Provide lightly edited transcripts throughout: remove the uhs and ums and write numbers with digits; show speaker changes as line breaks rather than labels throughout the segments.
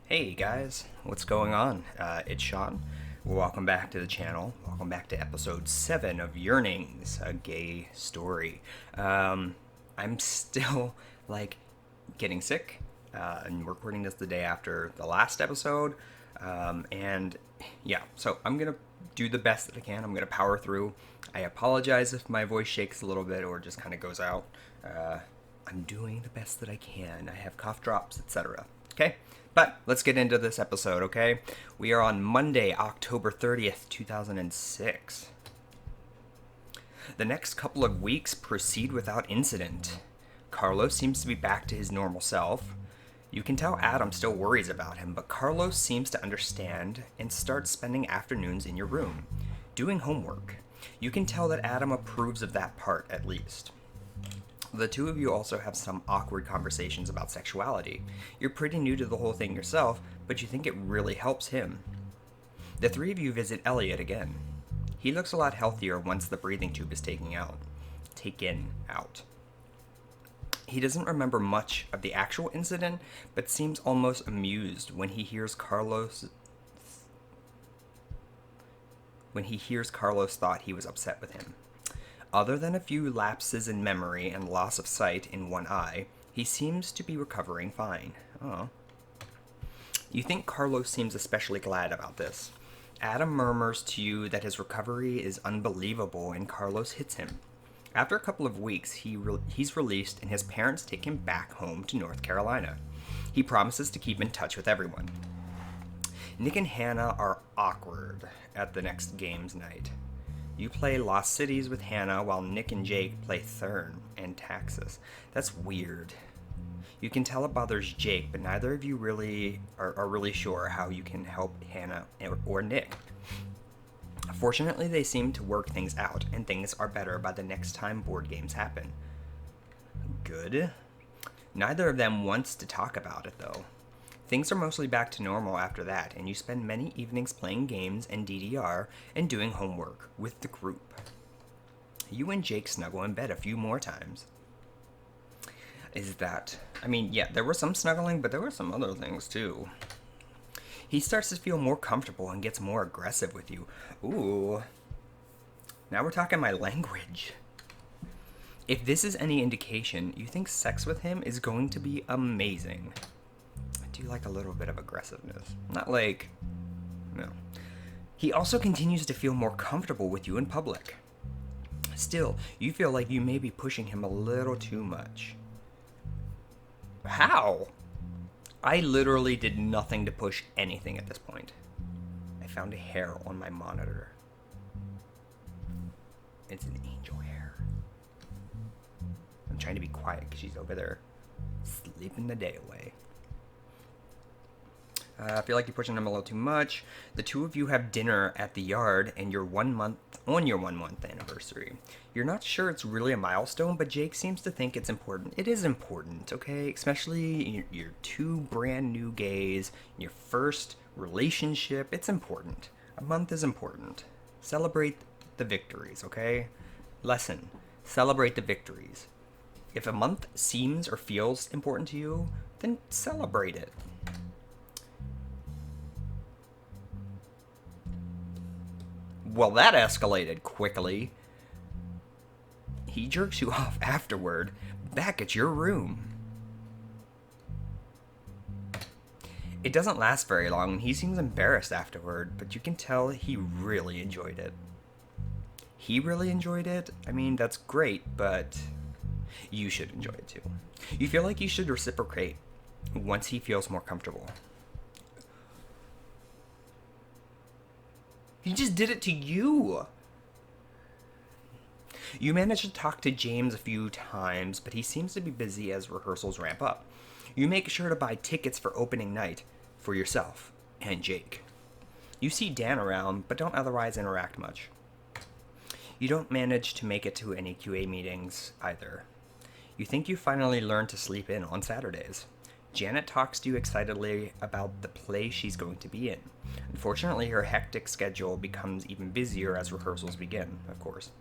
Hey guys, what's going on? It's Sean. Welcome back to the channel. Welcome back to episode 7 of Yearnings, a gay story. I'm still, getting sick, and recording this the day after the last episode. So I'm gonna do the best that I can. I'm gonna power through. I apologize if my voice shakes a little bit or just kind of goes out. I'm doing the best that I can. I have cough drops, etc. Okay? But let's get into this episode, okay? We are on Monday, October 30th, 2006. The next couple of weeks proceed without incident. Carlos seems to be back to his normal self. You can tell Adam still worries about him, but Carlos seems to understand and starts spending afternoons in your room, doing homework. You can tell that Adam approves of that part, at least. The two of you also have some awkward conversations about sexuality. You're pretty new to the whole thing yourself, but you think it really helps him. The three of you visit Elliot again. He looks a lot healthier once the breathing tube is taken out. He doesn't remember much of the actual incident, but seems almost amused when he hears Carlos thought he was upset with him. Other than a few lapses in memory and loss of sight in one eye, he seems to be recovering fine. Oh. You think Carlos seems especially glad about this. Adam murmurs to you that his recovery is unbelievable and Carlos hits him. After a couple of weeks, he's released and his parents take him back home to North Carolina. He promises to keep in touch with everyone. Nick and Hannah are awkward at the next games night. You play Lost Cities with Hannah while Nick and Jake play Thurn and Taxis. That's weird. You can tell it bothers Jake, but neither of you really are really sure how you can help Hannah or Nick. Fortunately, they seem to work things out, and things are better by the next time board games happen. Good. Neither of them wants to talk about it, though. Things are mostly back to normal after that, and you spend many evenings playing games and DDR and doing homework with the group. You and Jake snuggle in bed a few more times. There was some snuggling, but there were some other things too. He starts to feel more comfortable and gets more aggressive with you. Ooh. Now we're talking my language. If this is any indication, you think sex with him is going to be amazing. I do like a little bit of aggressiveness. No. He also continues to feel more comfortable with you in public. Still, you feel like you may be pushing him a little too much. How? I literally did nothing to push anything at this point. I found a hair on my monitor. It's an angel hair. I'm trying to be quiet because she's over there sleeping the day away. I feel like you're pushing him a little too much. The two of you have dinner at the yard and your 1 month anniversary. You're not sure it's really a milestone, but Jake seems to think it's important. It is important, okay? Especially your two brand new gays, your first relationship. It's important. A month is important. Celebrate the victories, okay? Lesson. Celebrate the victories. If a month seems or feels important to you, then celebrate it. Well, that escalated quickly. He jerks you off afterward, back at your room. It doesn't last very long, and he seems embarrassed afterward, but you can tell he really enjoyed it. He really enjoyed it? That's great, but you should enjoy it too. You feel like you should reciprocate once he feels more comfortable. He just did it to you. You manage to talk to James a few times, but he seems to be busy as rehearsals ramp up. You make sure to buy tickets for opening night for yourself and Jake. You see Dan around, but don't otherwise interact much. You don't manage to make it to any QA meetings either. You think you finally learned to sleep in on Saturdays. Janet talks to you excitedly about the play she's going to be in. Unfortunately, her hectic schedule becomes even busier as rehearsals begin, of course.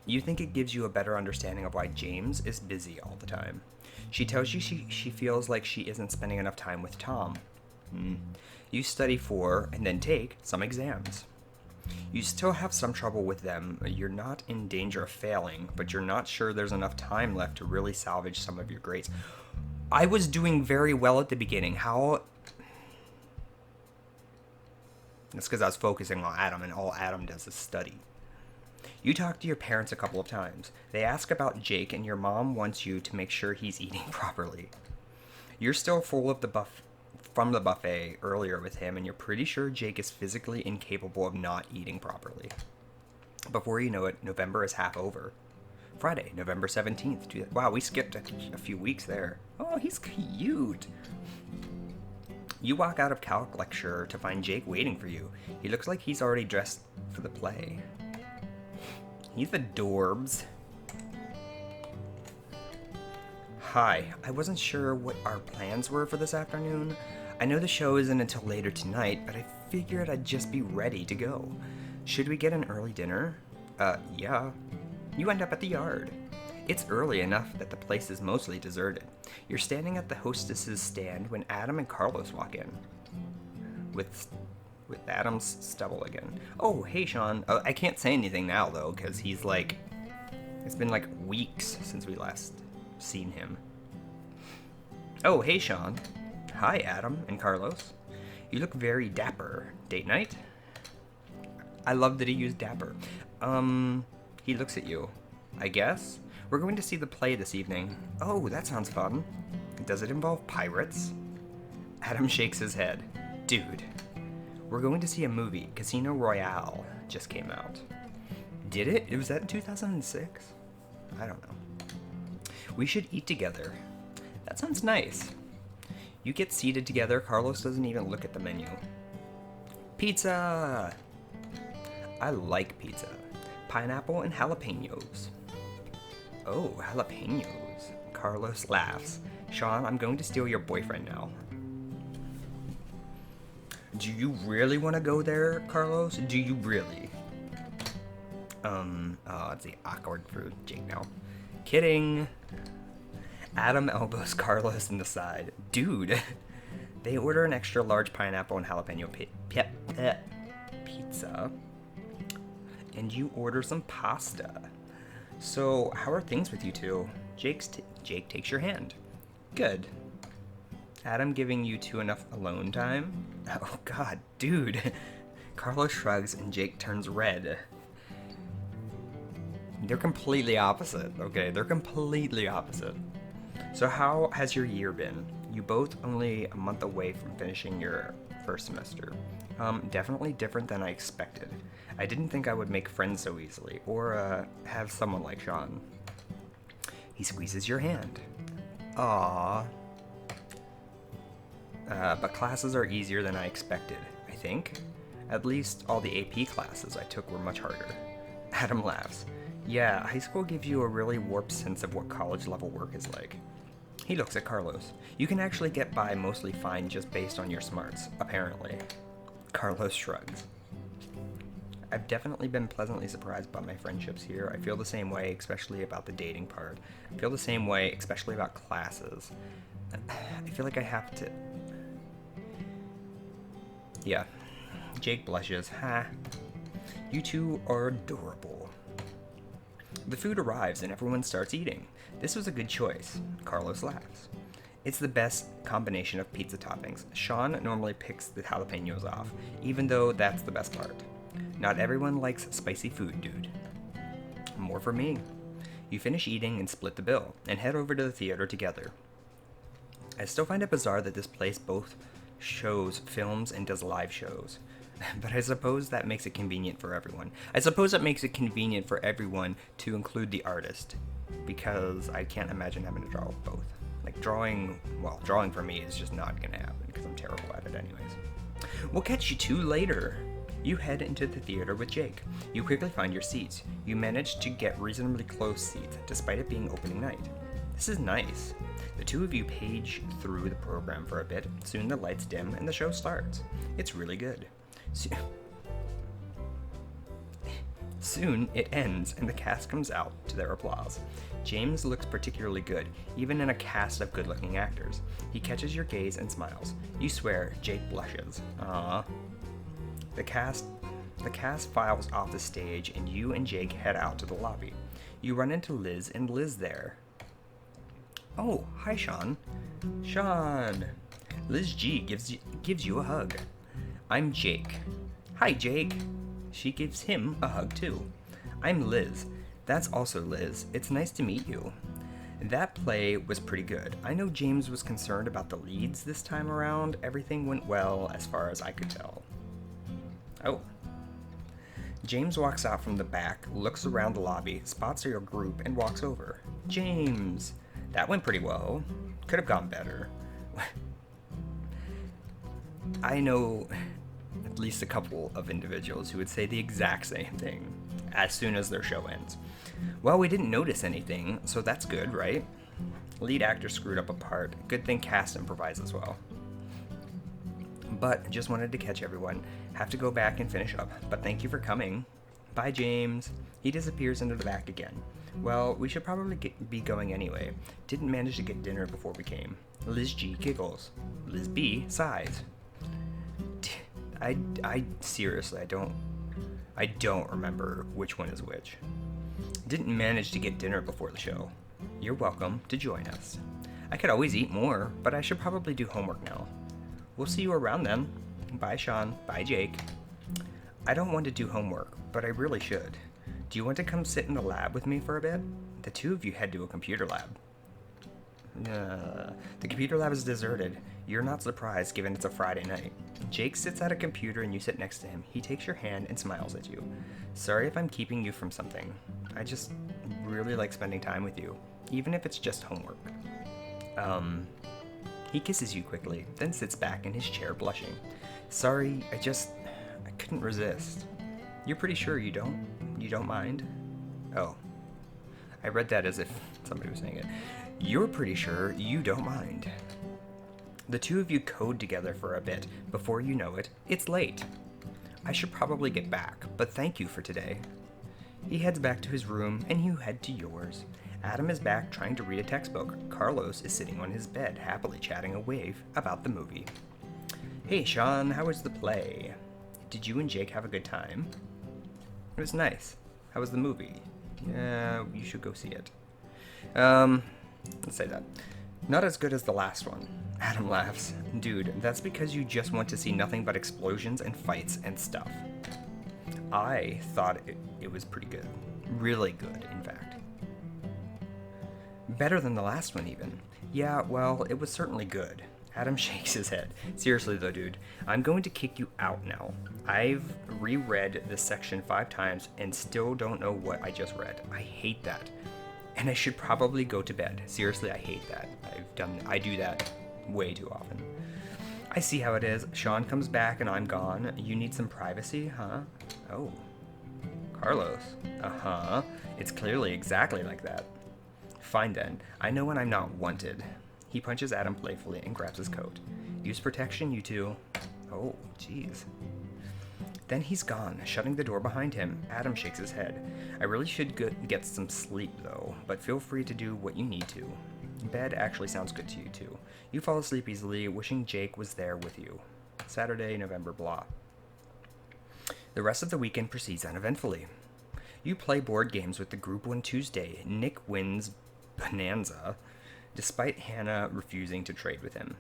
You think it gives you a better understanding of why James is busy all the time. She tells you she feels like she isn't spending enough time with Tom. You study for and then take some exams. You still have some trouble with them. You're not in danger of failing, but you're not sure there's enough time left to really salvage some of your grades. I was doing very well at the beginning. How? That's because I was focusing on Adam, and all Adam does is study. You talk to your parents a couple of times. They ask about Jake, and your mom wants you to make sure he's eating properly. You're still full of from the buffet earlier with him, and you're pretty sure Jake is physically incapable of not eating properly. Before you know it, November is half over. Friday, November 17th. Wow, we skipped a few weeks there. Oh, he's cute. You walk out of calc lecture to find Jake waiting for you. He looks like he's already dressed for the play. He's adorbs. Hi, I wasn't sure what our plans were for this afternoon. I know the show isn't until later tonight, but I figured I'd just be ready to go. Should we get an early dinner? Yeah. You end up at the yard. It's early enough that the place is mostly deserted. You're standing at the hostess's stand when Adam and Carlos walk in. With Adam's stubble again. Oh, hey, Sean. I can't say anything now, though, because he's like... It's been like weeks since we last seen him. Oh, hey, Sean. Hi, Adam and Carlos. You look very dapper. Date night? I love that he used dapper. He looks at you. I guess? We're going to see the play this evening. Oh, that sounds fun. Does it involve pirates? Adam shakes his head. Dude, we're going to see a movie. Casino Royale just came out. Did it? Was that in 2006? I don't know. We should eat together. That sounds nice. You get seated together. Carlos doesn't even look at the menu. Pizza! I like pizza. Pineapple and jalapenos. Oh, jalapenos. Carlos laughs. Sean, I'm going to steal your boyfriend now. Do you really want to go there, Carlos? Do you really? It's the awkward for Jake now. Kidding. Adam elbows Carlos in the side. Dude. They order an extra large pineapple and jalapeno pizza. And you order some pasta. So, how are things with you two? Jake takes your hand. Good. Adam giving you two enough alone time? Oh god, dude. Carlos shrugs and Jake turns red. They're completely opposite, okay? They're completely opposite. So how has your year been? You both only a month away from finishing your first semester. Definitely different than I expected. I didn't think I would make friends so easily, or have someone like Sean. He squeezes your hand. Aww. But classes are easier than I expected, I think. At least all the AP classes I took were much harder. Adam laughs. Yeah, high school gives you a really warped sense of what college level work is like. He looks at Carlos. You can actually get by mostly fine just based on your smarts, apparently. Carlos shrugs. I've definitely been pleasantly surprised by my friendships here. I feel the same way, especially about the dating part. I feel the same way, especially about classes. I feel like I have to... Yeah. Jake blushes. Ha. You two are adorable. The food arrives and everyone starts eating. This was a good choice. Carlos laughs. It's the best combination of pizza toppings. Sean normally picks the jalapenos off, even though that's the best part. Not everyone likes spicy food, dude. More for me. You finish eating and split the bill, and head over to the theater together. I still find it bizarre that this place both shows films and does live shows. But I suppose that makes it convenient for everyone. I suppose it makes it convenient for everyone to include the artist, because I can't imagine having to draw both. Like drawing for me is just not gonna happen, because I'm terrible at it anyways. We'll catch you two later. You head into the theater with Jake. You quickly find your seats. You manage to get reasonably close seats, despite it being opening night. This is nice. The two of you page through the program for a bit. Soon the lights dim and the show starts. It's really good. Soon it ends and the cast comes out to their applause. James looks particularly good, even in a cast of good-looking actors. He catches your gaze and smiles. You swear, Jake blushes. Aww. The cast files off the stage and you and Jake head out to the lobby. You run into Liz and Liz there. Oh, hi Sean. Sean. Liz G gives you a hug. I'm Jake. Hi Jake. She gives him a hug too. I'm Liz. That's also Liz. It's nice to meet you. That play was pretty good. I know James was concerned about the leads this time around. Everything went well as far as I could tell. Oh. James walks out from the back, looks around the lobby, spots your group, and walks over. James! That went pretty well. Could have gone better. I know at least a couple of individuals who would say the exact same thing as soon as their show ends. Well, we didn't notice anything, so that's good, right? Lead actor screwed up a part. Good thing cast improvised as well. But just wanted to catch everyone. Have to go back and finish up, but thank you for coming. Bye, James. He disappears into the back again. Well, we should probably be going anyway. Didn't manage to get dinner before we came. Liz G giggles. Liz B sighs. I seriously, I don't remember which one is which. Didn't manage to get dinner before the show. You're welcome to join us. I could always eat more, but I should probably do homework now. We'll see you around then. Bye, Sean. Bye, Jake. I don't want to do homework, but I really should. Do you want to come sit in the lab with me for a bit? The two of you head to a computer lab. The computer lab is deserted. You're not surprised given it's a Friday night. Jake sits at a computer and you sit next to him. He takes your hand and smiles at you. Sorry if I'm keeping you from something. I just really like spending time with you, even if it's just homework. He kisses you quickly, then sits back in his chair blushing. Sorry, I couldn't resist. You're pretty sure you don't mind? Oh. I read that as if somebody was saying it. You're pretty sure you don't mind. The two of you code together for a bit. Before you know it, it's late. I should probably get back, but thank you for today. He heads back to his room, and you head to yours. Adam is back trying to read a textbook. Carlos is sitting on his bed, happily chatting away about the movie. Hey, Sean, how was the play? Did you and Jake have a good time? It was nice. How was the movie? Yeah, you should go see it. Let's say that. Not as good as the last one. Adam laughs. Dude, that's because you just want to see nothing but explosions and fights and stuff. I thought it was pretty good. Really good, in fact. Better than the last one, even. Yeah, well, it was certainly good. Adam shakes his head. Seriously, though, dude, I'm going to kick you out now. I've reread this section 5 times and still don't know what I just read. I hate that. And I should probably go to bed. Seriously, I hate that. I do that way too often. I see how it is. Sean comes back and I'm gone. You need some privacy, huh? Oh. Carlos. Uh-huh. It's clearly exactly like that. Fine then. I know when I'm not wanted. He punches Adam playfully and grabs his coat. Use protection, you two. Oh, jeez. Then he's gone, shutting the door behind him. Adam shakes his head. I really should get some sleep, though, but feel free to do what you need to. Bed actually sounds good to you, too. You fall asleep easily, wishing Jake was there with you. Saturday, November, blah. The rest of the weekend proceeds uneventfully. You play board games with the group on Tuesday. Nick wins Bonanza, despite Hannah refusing to trade with him.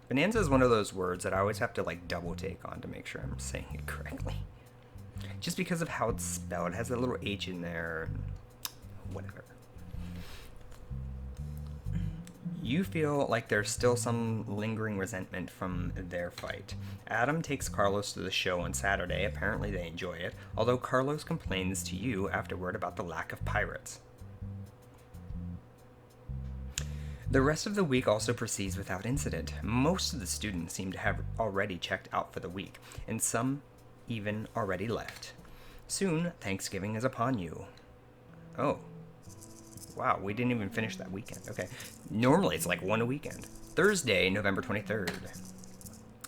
Bonanza is one of those words that I always have to double take on to make sure I'm saying it correctly. Just because of how it's spelled. It has that little H in there. Whatever. You feel like there's still some lingering resentment from their fight. Adam takes Carlos to the show on Saturday. Apparently they enjoy it, although Carlos complains to you afterward about the lack of pirates. The rest of the week also proceeds without incident. Most of the students seem to have already checked out for the week, and some even already left. Soon, Thanksgiving is upon you. Oh. Wow, we didn't even finish that weekend. Okay. Normally, it's like one a weekend. Thursday, November 23rd.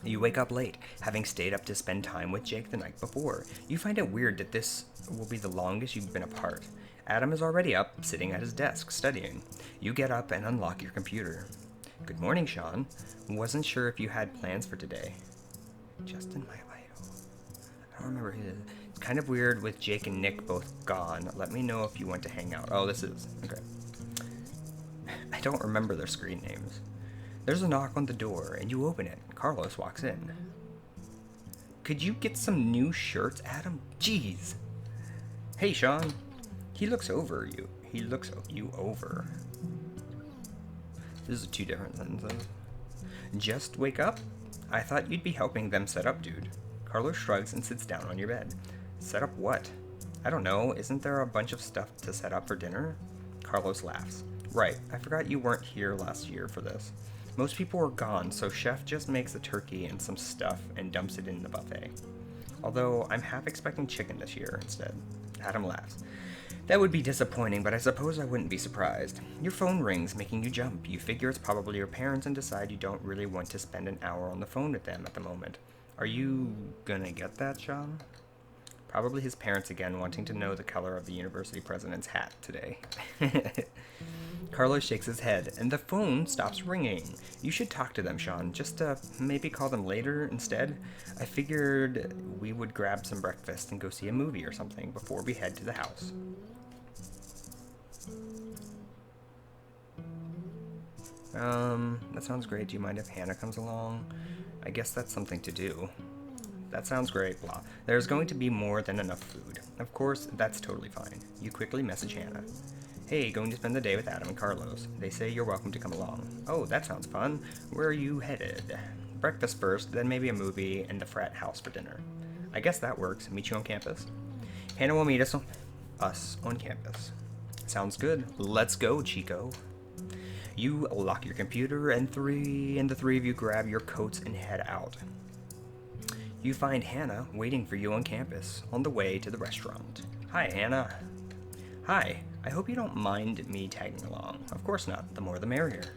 You wake up late, having stayed up to spend time with Jake the night before. You find it weird that this will be the longest you've been apart. Adam is already up, sitting at his desk, studying. You get up and unlock your computer. Good morning, Sean. Wasn't sure if you had plans for today. Justin, my idol. I don't remember who it is. It's kind of weird with Jake and Nick both gone. Let me know if you want to hang out. Oh, this is. Okay. I don't remember their screen names. There's a knock on the door, and you open it. Carlos walks in. Could you get some new shirts, Adam? Jeez. Hey, Sean. He looks over you. He looks you over. This is two different sentences. Just wake up? I thought you'd be helping them set up, dude. Carlos shrugs and sits down on your bed. Set up what? I don't know. Isn't there a bunch of stuff to set up for dinner? Carlos laughs. Right. I forgot you weren't here last year for this. Most people were gone, so Chef just makes a turkey and some stuff and dumps it in the buffet. Although I'm half expecting chicken this year instead. Adam laughs. That would be disappointing, but I suppose I wouldn't be surprised. Your phone rings, making you jump. You figure it's probably your parents and decide you don't really want to spend an hour on the phone with them at the moment. Are you gonna get that, Sean? Probably his parents again, wanting to know the color of the university president's hat today. Carlos shakes his head, and the phone stops ringing. You should talk to them, Sean. Just maybe call them later instead. I figured we would grab some breakfast and go see a movie or something before we head to the house. That sounds great. Do you mind if Hannah comes along? I guess that's something to do. That sounds great, blah. There's going to be more than enough food. Of course, that's totally fine. You quickly message Hannah. Hey, going to spend the day with Adam and Carlos. They say you're welcome to come along. Oh, that sounds fun. Where are you headed? Breakfast first, then maybe a movie, and the frat house for dinner. I guess that works. Meet you on campus. Hannah will meet us on campus. Sounds good. Let's go, Chico. You lock your computer, and the three of you grab your coats and head out. You find Hannah waiting for you on campus, on the way to the restaurant. Hi, Hannah. Hi. I hope you don't mind me tagging along. Of course not. The more the merrier.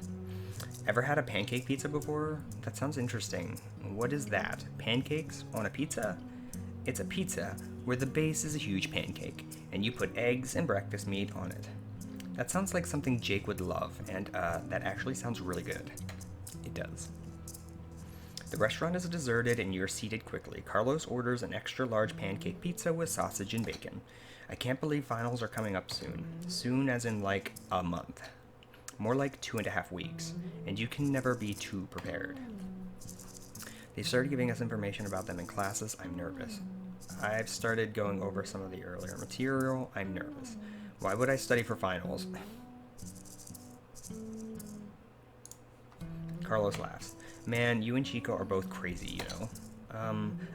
Ever had a pancake pizza before? That sounds interesting. What is that? Pancakes on a pizza? It's a pizza where the base is a huge pancake, and you put eggs and breakfast meat on it. That sounds like something Jake would love, and that actually sounds really good. It does. The restaurant is deserted and you're seated quickly. Carlos orders an extra large pancake pizza with sausage and bacon. I can't believe finals are coming up soon. Soon as in like a month. More like 2.5 weeks. And you can never be too prepared. They started giving us information about them in classes. I'm nervous. I've started going over some of the earlier material. I'm nervous. Why would I study for finals? Carlos laughs. Man, you and Chico are both crazy, you know.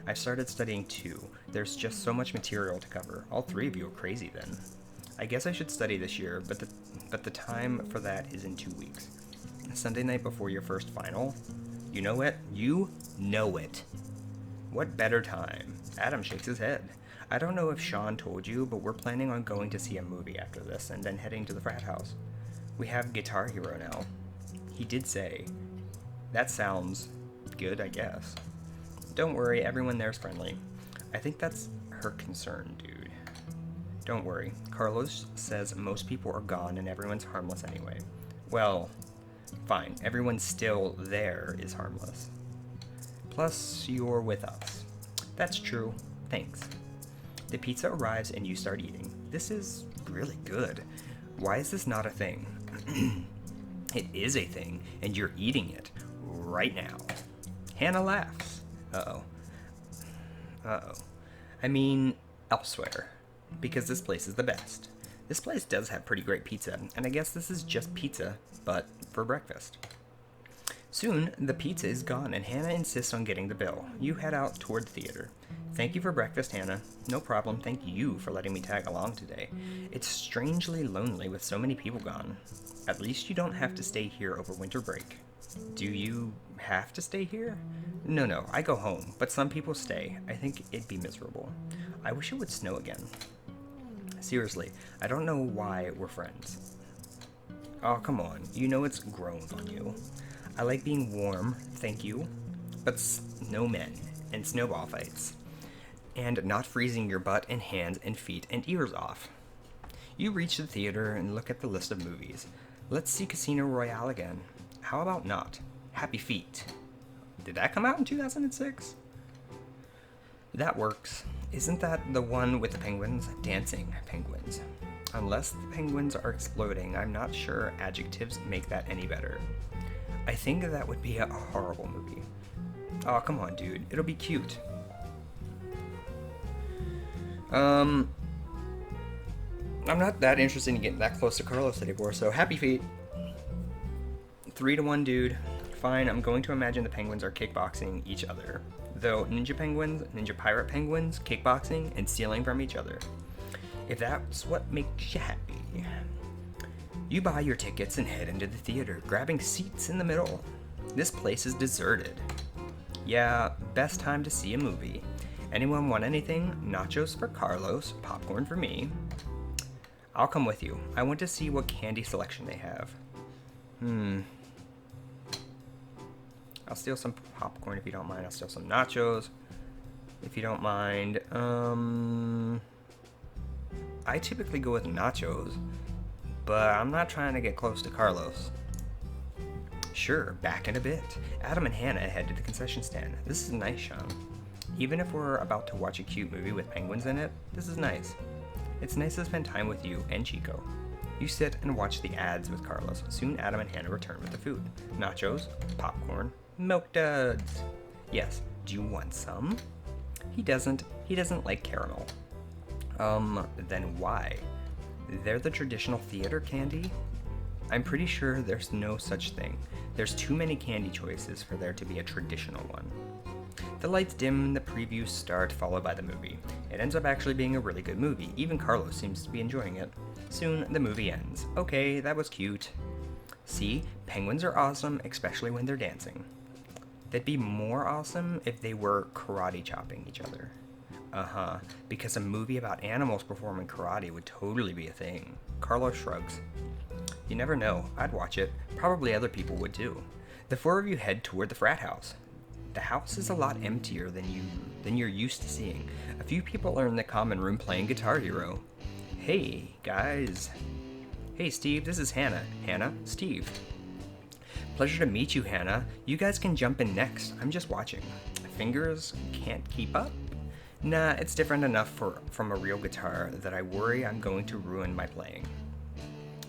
I've started studying too. There's just so much material to cover. All three of you are crazy then. I guess I should study this year, but the time for that is in 2 weeks. Sunday night before your first final? You know it? You know it. What better time? Adam shakes his head. I don't know if Sean told you, but we're planning on going to see a movie after this and then heading to the frat house. We have Guitar Hero now. He did say. That sounds good, I guess. Don't worry, everyone there's friendly. I think that's her concern, dude. Don't worry. Carlos says most people are gone and everyone's harmless anyway. Well, fine. Everyone still there is harmless. Plus, you're with us. That's true. Thanks. The pizza arrives and you start eating. This is really good. Why is this not a thing? It is a thing, and you're eating it right now. Hannah laughs. Uh-oh. I mean, elsewhere. Because this place is the best. This place does have pretty great pizza, and I guess this is just pizza, but for breakfast. Soon, the pizza is gone, and Hannah insists on getting the bill. You head out toward the theater. Thank you for breakfast, Hannah. No problem, thank you for letting me tag along today. It's strangely lonely with so many people gone. At least you don't have to stay here over winter break. Do you have to stay here? No, I go home, but some people stay. I think it'd be miserable. I wish it would snow again. Seriously, I don't know why we're friends. Oh, come on. You know it's grown on you. I like being warm, thank you. but no men, and snowball fights, and not freezing your butt and hands and feet and ears off. You reach the theater and look at the list of movies. Let's see Casino Royale again. How about not? Happy Feet. Did that come out in 2006? That works. Isn't that the one with the penguins? Dancing penguins. Unless the penguins are exploding, I'm not sure adjectives make that any better. I think that would be a horrible movie. Oh, come on, dude. It'll be cute. I'm not that interested in getting that close to Carlos anymore, so Happy Feet. 3-1, dude. Fine, I'm going to imagine the penguins are kickboxing each other. Though ninja penguins, ninja pirate penguins, kickboxing, and stealing from each other. If that's what makes you happy. You buy your tickets and head into the theater, grabbing seats in the middle. This place is deserted. Yeah, best time to see a movie. Anyone want anything? Nachos for Carlos, popcorn for me. I'll come with you. I want to see what candy selection they have. I'll steal some popcorn if you don't mind. I'll steal some nachos if you don't mind. I typically go with nachos, but I'm not trying to get close to Carlos. Sure, back in a bit. Adam and Hannah head to the concession stand. This is nice, Sean. Even if we're about to watch a cute movie with penguins in it, this is nice. It's nice to spend time with you and Chico. You sit and watch the ads with Carlos. Soon Adam and Hannah return with the food. Nachos, popcorn, milk duds. Yes, do you want some? He doesn't like caramel. Then why? They're the traditional theater candy? I'm pretty sure there's no such thing. There's too many candy choices for there to be a traditional one. The lights dim, the previews start, followed by the movie. It ends up actually being a really good movie. Even Carlos seems to be enjoying it. Soon, the movie ends. Okay, that was cute. See, penguins are awesome, especially when they're dancing. They'd be more awesome if they were karate chopping each other. Because a movie about animals performing karate would totally be a thing. Carlos shrugs. You never know, I'd watch it. Probably other people would too. The four of you head toward the frat house. The house is a lot emptier than you're used to seeing. A few people are in the common room playing Guitar Hero. Hey, guys. Hey, Steve, this is Hannah. Hannah, Steve. Pleasure to meet you, Hannah. You guys can jump in next. I'm just watching. Fingers can't keep up? Nah, it's different enough from a real guitar that I worry I'm going to ruin my playing.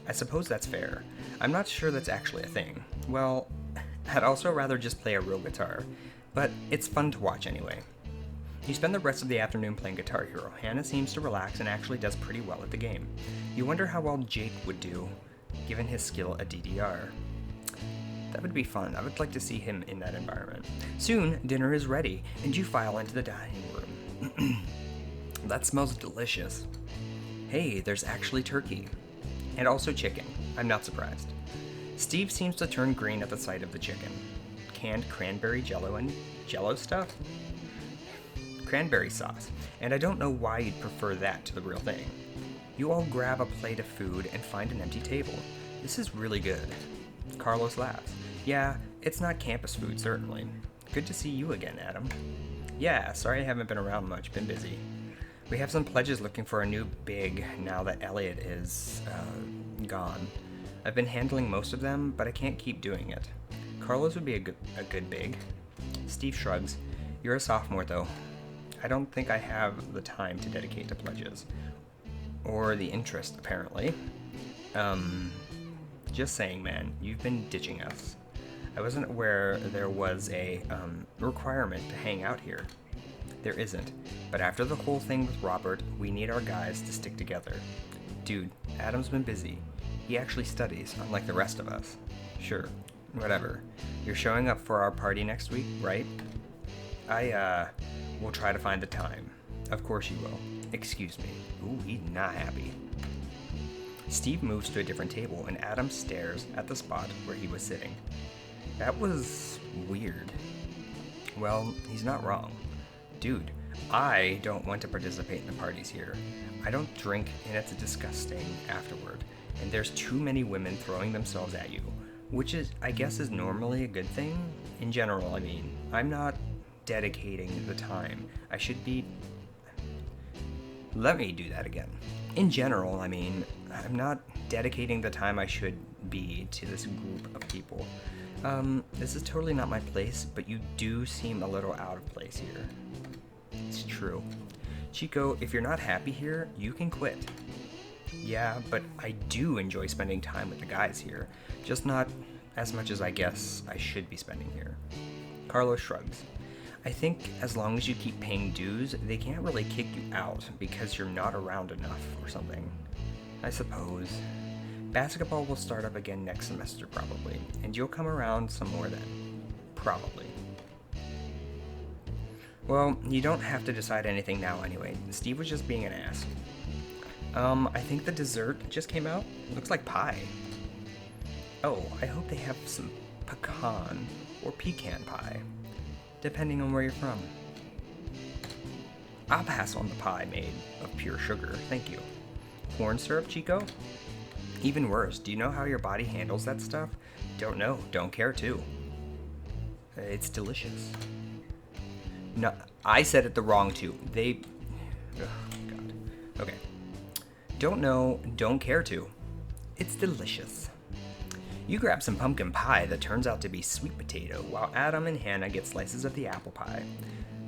I suppose that's fair. I'm not sure that's actually a thing. Well, I'd also rather just play a real guitar, but it's fun to watch anyway. You spend the rest of the afternoon playing Guitar Hero. Hannah seems to relax and actually does pretty well at the game. You wonder how well Jake would do, given his skill at DDR. That would be fun. I would like to see him in that environment. Soon, dinner is ready, and you file into the dining room. That smells delicious. Hey, there's actually turkey. And also chicken. I'm not surprised. Steve seems to turn green at the sight of the chicken. Canned cranberry jello and jello stuff? Cranberry sauce. And I don't know why you'd prefer that to the real thing. You all grab a plate of food and find an empty table. This is really good. Carlos laughs. Yeah, it's not campus food, certainly. Good to see you again, Adam. Yeah, sorry I haven't been around much, been busy. We have some pledges looking for a new big now that Elliot is, gone. I've been handling most of them, but I can't keep doing it. Carlos would be a good big. Steve shrugs. You're a sophomore, though. I don't think I have the time to dedicate to pledges. Or the interest, apparently. Just saying, man, you've been ditching us. I wasn't aware there was a, requirement to hang out here. There isn't, but after the whole thing with Robert, we need our guys to stick together. Dude, Adam's been busy. He actually studies, unlike the rest of us. Sure, whatever. You're showing up for our party next week, right? I will try to find the time. Of course you will. Excuse me. Ooh, he's not happy. Steve moves to a different table, and Adam stares at the spot where he was sitting. That was weird. Well, he's not wrong. Dude, I don't want to participate in the parties here. I don't drink, and it's disgusting afterward. And there's too many women throwing themselves at you, which is, I guess, is normally a good thing. In general, I mean, I'm not dedicating the time I should be. Let me do that again. In general, I mean, I'm not dedicating the time I should be to this group of people. This is totally not my place, but you do seem a little out of place here. It's true. Chico, if you're not happy here, you can quit. Yeah, but I do enjoy spending time with the guys here, just not as much as I guess I should be spending here. Carlos shrugs. I think as long as you keep paying dues, they can't really kick you out because you're not around enough or something. I suppose. Basketball will start up again next semester probably, and you'll come around some more then. Probably. Well, you don't have to decide anything now anyway. Steve was just being an ass. I think the dessert just came out. Looks like pie. Oh, I hope they have some pecan or pecan pie, depending on where you're from. I'll pass on the pie made of pure sugar, thank you. Corn syrup, Chico? Even worse, do you know how your body handles that stuff? Don't know, don't care too. It's delicious. No, I said it the wrong too. Oh, God. Okay. Don't know, don't care to. It's delicious. You grab some pumpkin pie that turns out to be sweet potato, while Adam and Hannah get slices of the apple pie.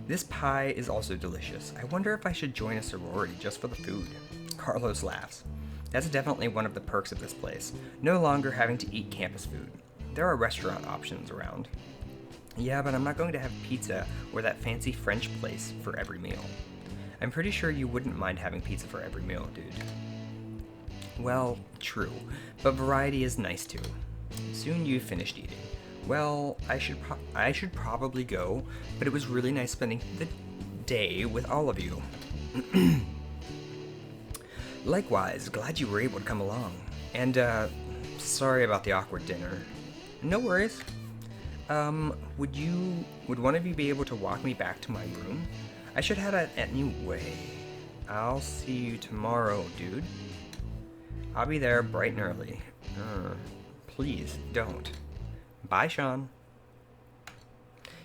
This pie is also delicious. I wonder if I should join a sorority just for the food. Carlos laughs. That's definitely one of the perks of this place. No longer having to eat campus food. There are restaurant options around. Yeah, but I'm not going to have pizza or that fancy French place for every meal. I'm pretty sure you wouldn't mind having pizza for every meal, dude. Well, true, but variety is nice too. Soon you've finished eating. Well, I should probably go, but it was really nice spending the day with all of you. Likewise, glad you were able to come along. And, sorry about the awkward dinner. No worries. Would one of you be able to walk me back to my room? I should have it anyway. I'll see you tomorrow, dude. I'll be there bright and early. Please, don't. Bye, Sean.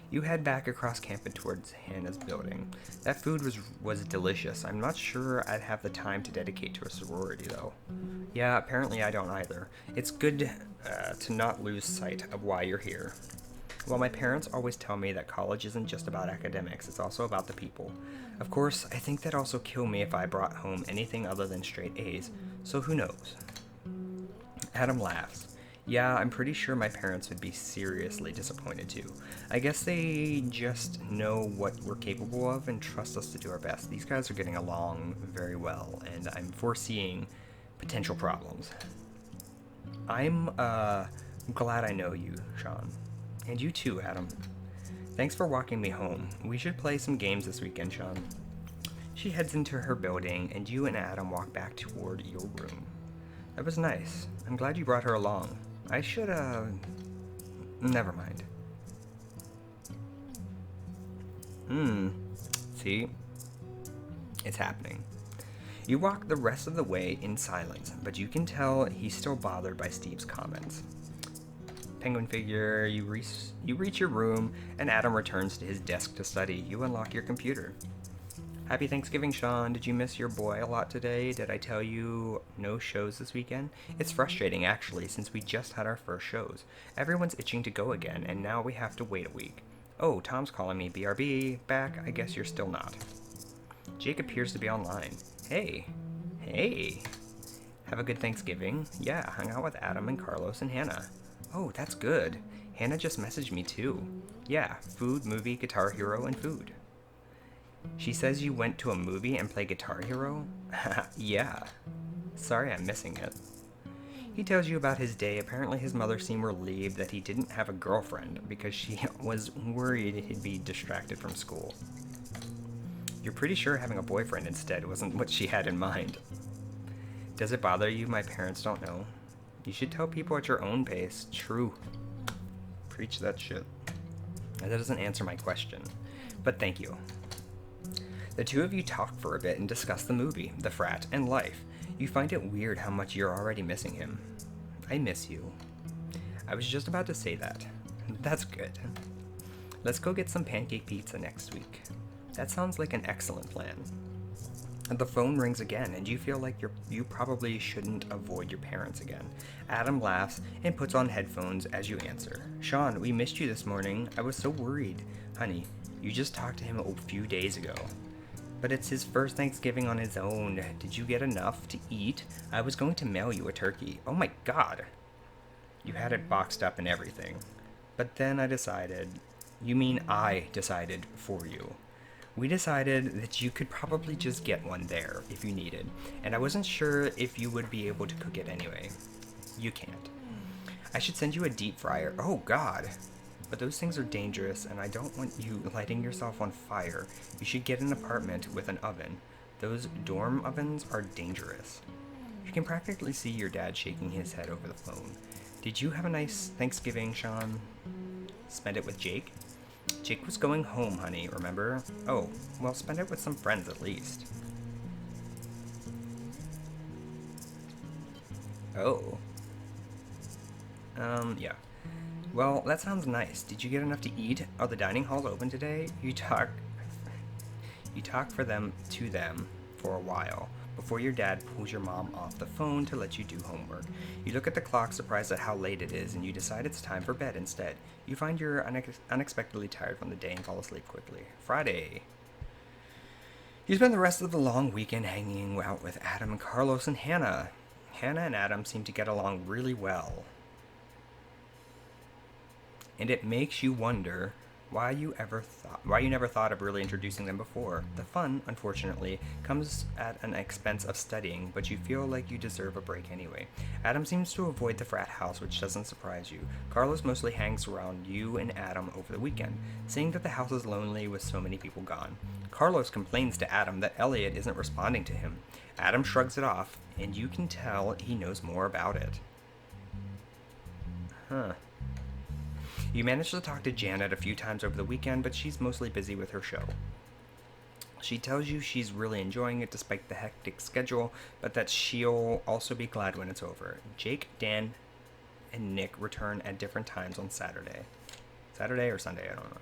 You head back across campus towards Hannah's building. That food was delicious. I'm not sure I'd have the time to dedicate to a sorority, though. Yeah, apparently I don't either. It's good to not lose sight of why you're here. Well, my parents always tell me that college isn't just about academics, it's also about the people. Of course, I think that'd also kill me if I brought home anything other than straight A's, so who knows? Adam laughs. Yeah, I'm pretty sure my parents would be seriously disappointed too. I guess they just know what we're capable of and trust us to do our best. These guys are getting along very well, and I'm foreseeing potential problems. I'm, glad I know you, Sean. And you too, Adam. Thanks for walking me home. We should play some games this weekend, Sean. She heads into her building, and you and Adam walk back toward your room. That was nice. I'm glad you brought her along. I should, never mind. See? It's happening. You walk the rest of the way in silence, but you can tell he's still bothered by Steve's comments. Penguin figure, you reach your room, and Adam returns to his desk to study. You unlock your computer. Happy Thanksgiving, Sean. Did you miss your boy a lot today? Did I tell you no shows this weekend? It's frustrating, actually, since we just had our first shows. Everyone's itching to go again, and now we have to wait a week. Oh, Tom's calling me. BRB. Back. I guess you're still not. Jake appears to be online. Hey. Have a good Thanksgiving? Yeah, hung out with Adam and Carlos and Hannah. Oh, that's good. Hannah just messaged me too. Yeah, food, movie, Guitar Hero, and food. She says you went to a movie and played Guitar Hero? Yeah. Sorry I'm missing it. He tells you about his day. Apparently his mother seemed relieved that he didn't have a girlfriend because she was worried he'd be distracted from school. You're pretty sure having a boyfriend instead wasn't what she had in mind. Does it bother you my parents don't know? You should tell people at your own pace. True. Preach that shit. That doesn't answer my question, but thank you. The two of you talk for a bit and discuss the movie, the frat, and life. You find it weird how much you're already missing him. I miss you. I was just about to say that. That's good. Let's go get some pancake pizza next week. That sounds like an excellent plan. The phone rings again, and you feel like you probably shouldn't avoid your parents again. Adam laughs and puts on headphones as you answer. Sean, we missed you this morning. I was so worried. Honey, you just talked to him a few days ago. But it's his first Thanksgiving on his own. Did you get enough to eat? I was going to mail you a turkey. Oh my god. You had it boxed up and everything. But then I decided... You mean I decided for you. We decided that you could probably just get one there if you needed, and I wasn't sure if you would be able to cook it anyway. You can't. I should send you a deep fryer. Oh god. But those things are dangerous, and I don't want you lighting yourself on fire. You should get an apartment with an oven. Those dorm ovens are dangerous. You can practically see your dad shaking his head over the phone. Did you have a nice Thanksgiving, Sean? Spend it with Jake? Jake was going home, honey, remember? Oh, well, spend it with some friends at least. Oh. Yeah. Well, that sounds nice. Did you get enough to eat? Are the dining halls open today? You talk to them for a while before your dad pulls your mom off the phone to let you do homework. You look at the clock, surprised at how late it is, and you decide it's time for bed instead. You find you're unexpectedly tired from the day and fall asleep quickly. Friday. You spend the rest of the long weekend hanging out with Adam and Carlos and Hannah. Hannah and Adam seem to get along really well. And it makes you wonder why you never thought of really introducing them before. The fun, unfortunately, comes at an expense of studying, but you feel like you deserve a break anyway. Adam seems to avoid the frat house, which doesn't surprise you. Carlos mostly hangs around you and Adam over the weekend, seeing that the house is lonely with so many people gone. Carlos complains to Adam that Elliot isn't responding to him. Adam shrugs it off, and you can tell he knows more about it. Huh. You manage to talk to Janet a few times over the weekend, but she's mostly busy with her show. She tells you she's really enjoying it despite the hectic schedule, but that she'll also be glad when it's over. Jake, Dan, and Nick return at different times on Saturday. Saturday or Sunday, I don't know.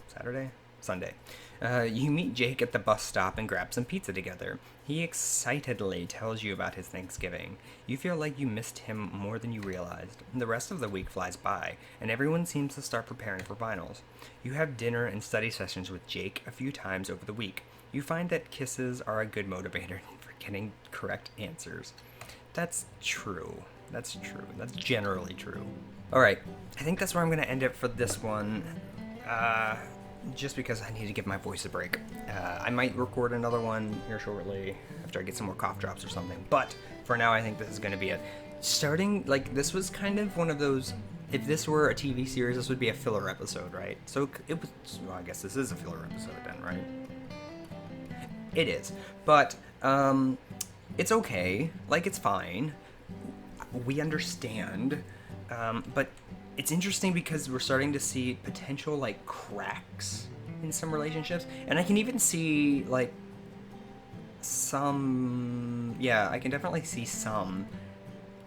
Saturday? Sunday. You meet Jake at the bus stop and grab some pizza together. He excitedly tells you about his Thanksgiving. You feel like you missed him more than you realized. The rest of the week flies by, and everyone seems to start preparing for finals. You have dinner and study sessions with Jake a few times over the week. You find that kisses are a good motivator for getting correct answers. That's true. That's true. That's generally true. Alright, I think that's where I'm going to end it for this one. Just because I need to give my voice a break. I might record another one here shortly after I get some more cough drops or something. But for now, I think this is going to be it. Starting, like, this was kind of one of those... If this were a TV series, this would be a filler episode, right? So it was... Well, I guess this is a filler episode then, right? It is. But, it's okay. Like, it's fine. We understand. But... It's interesting because we're starting to see potential, like, cracks in some relationships. And I can even see, like, some... Yeah, I can definitely see some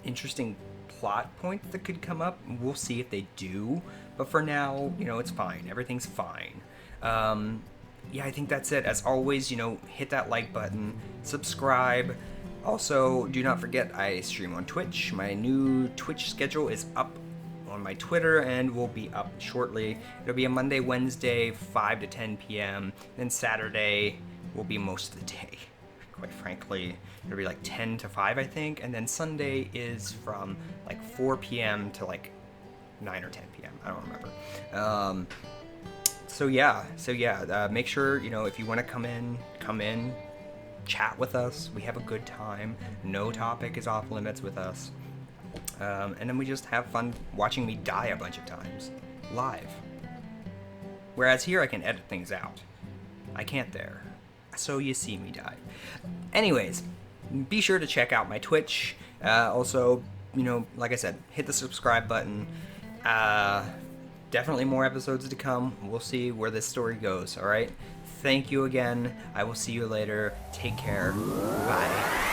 interesting plot points that could come up. We'll see if they do. But for now, you know, it's fine. Everything's fine. Yeah, I think that's it. As always, you know, hit that like button. Subscribe. Also, do not forget, I stream on Twitch. My new Twitch schedule is up on my Twitter and will be up shortly. It'll be a Monday, Wednesday, 5 to 10 p.m. Then Saturday will be most of the day. Quite frankly, it'll be like 10 to 5, I think. And then Sunday is from like 4 p.m. to like 9 or 10 p.m. I don't remember. So yeah, make sure, you know, if you want to come in, chat with us. We have a good time. No topic is off limits with us. And then we just have fun watching me die a bunch of times, live. Whereas here I can edit things out. I can't there. So you see me die. Anyways, be sure to check out my Twitch. Also, you know, like I said, hit the subscribe button. Definitely more episodes to come. We'll see where this story goes, alright? Thank you again. I will see you later. Take care. Bye.